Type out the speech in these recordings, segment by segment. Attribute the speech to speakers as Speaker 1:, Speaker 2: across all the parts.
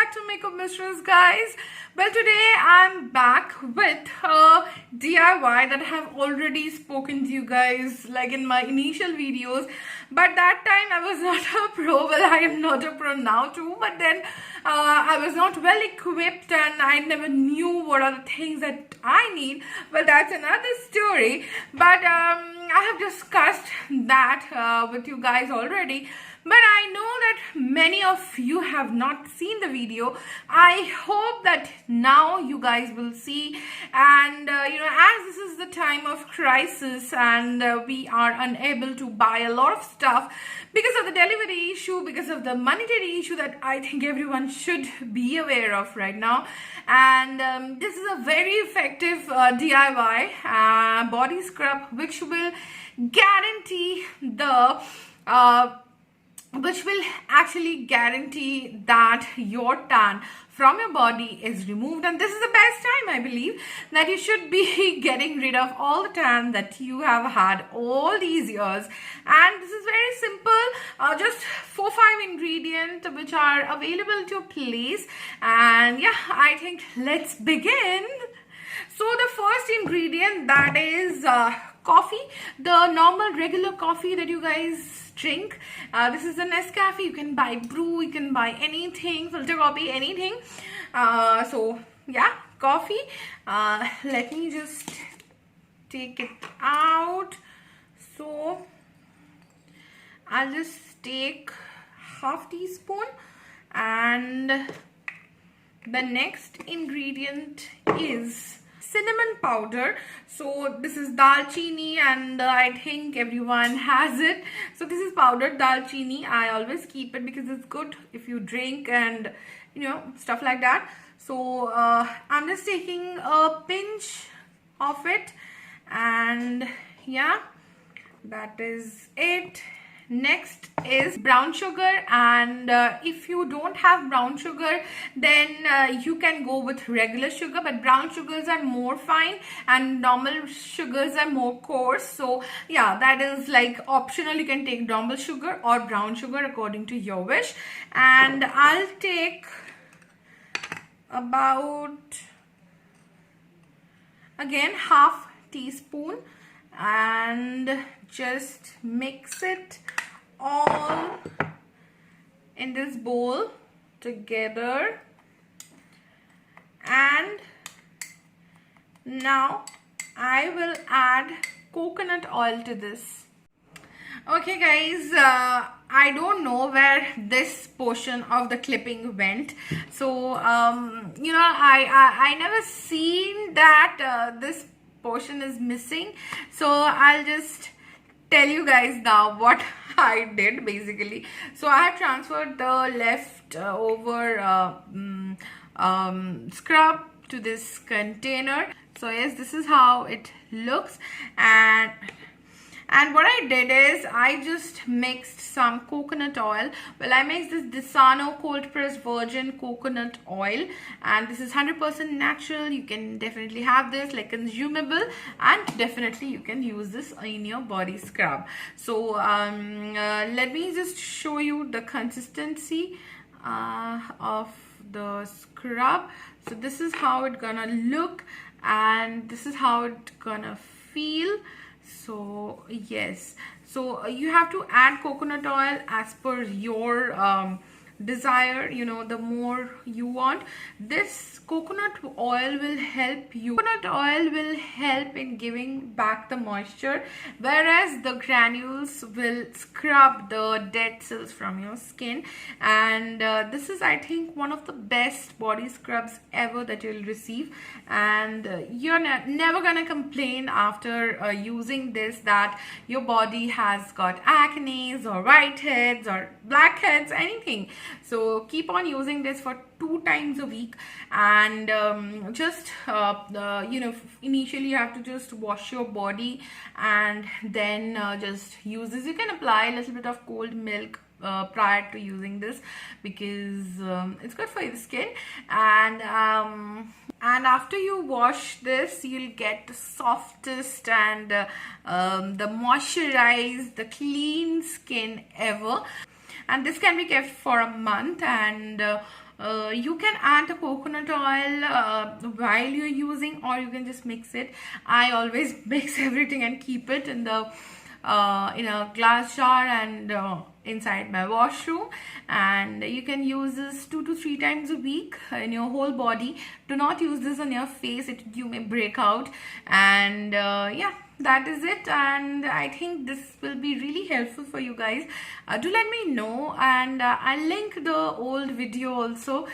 Speaker 1: back to Makeup Mistress, guys. Well, today I'm back with a DIY that I have already spoken to you guys like in my initial videos, but that time I was not a pro. Well, I am not a pro now too, but then I was not well equipped and I never knew what are the things that I need. Well, that's another story, but I have discussed that with you guys already. But I know that many of you have not seen the video. I hope that now you guys will see, and as this is the time of crisis and we are unable to buy a lot of stuff because of the delivery issue, because of the monetary issue that I think everyone should be aware of right now. And this is a very effective DIY body scrub which will guarantee the which will actually guarantee that your tan from your body is removed. And this is the best time, I believe, that you should be getting rid of all the tan that you have had all these years. And this is very simple, just 4-5 ingredients which are available to place. And yeah, I think let's begin. So the first ingredient, that is coffee, the normal regular coffee that you guys drink. This is a Nescafe. You can buy brew, you can buy anything, filter coffee, anything. So yeah, coffee. Let me just take it out. So I'll just take half teaspoon, and the next ingredient is cinnamon powder. So this is dalchini, and I think everyone has it. So this is powdered dalchini. I always keep it because it's good if you drink and stuff like that. So I'm just taking a pinch of it, and yeah, that is it. Next is brown sugar, and if you don't have brown sugar, then you can go with regular sugar, but brown sugars are more fine and normal sugars are more coarse. So yeah, that is like optional. You can take normal sugar or brown sugar according to your wish. And I'll take about, again, half teaspoon and just mix it all in this bowl together. And now I will add coconut oil to this. Okay guys, I don't know where this portion of the clipping went. So I never seen that this portion is missing. So I'll just tell you guys now what I did basically. So I have transferred the left over scrub to this container. So yes, this is how it looks. And what I did is I just mixed some coconut oil. Well, I mixed this Desano cold pressed virgin coconut oil, and this is 100% natural. You can definitely have this like consumable, and definitely you can use this in your body scrub. So let me just show you the consistency of the scrub. So this is how it's gonna look, and this is how it's gonna feel. So yes, so you have to add coconut oil as per your desire. The more you want. This coconut oil will help you. Coconut oil will help in giving back the moisture, whereas the granules will scrub the dead cells from your skin. And this is, I think, one of the best body scrubs ever that you'll receive, and you're never gonna complain after using this that your body has got acne or whiteheads or blackheads, anything. So keep on using this for 2 times a week, and just initially you have to just wash your body and then just use this. You can apply a little bit of cold milk prior to using this because it's good for your skin. And after you wash this, you'll get the softest and the moisturized, the clean skin ever. And this can be kept for a month, and You can add the coconut oil while you're using, or you can just mix it. I always mix everything and keep it in the in a glass jar and inside my washroom. And you can use this 2 to 3 times a week in your whole body. Do not use this on your face, you may break out. And yeah, that is it. And I think this will be really helpful for you guys. Do let me know, and I'll link the old video also.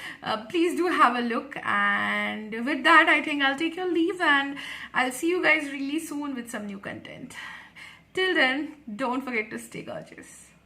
Speaker 1: Please do have a look. And with that, I think I'll take your leave, and I'll see you guys really soon with some new content. Till then, don't forget to stay gorgeous.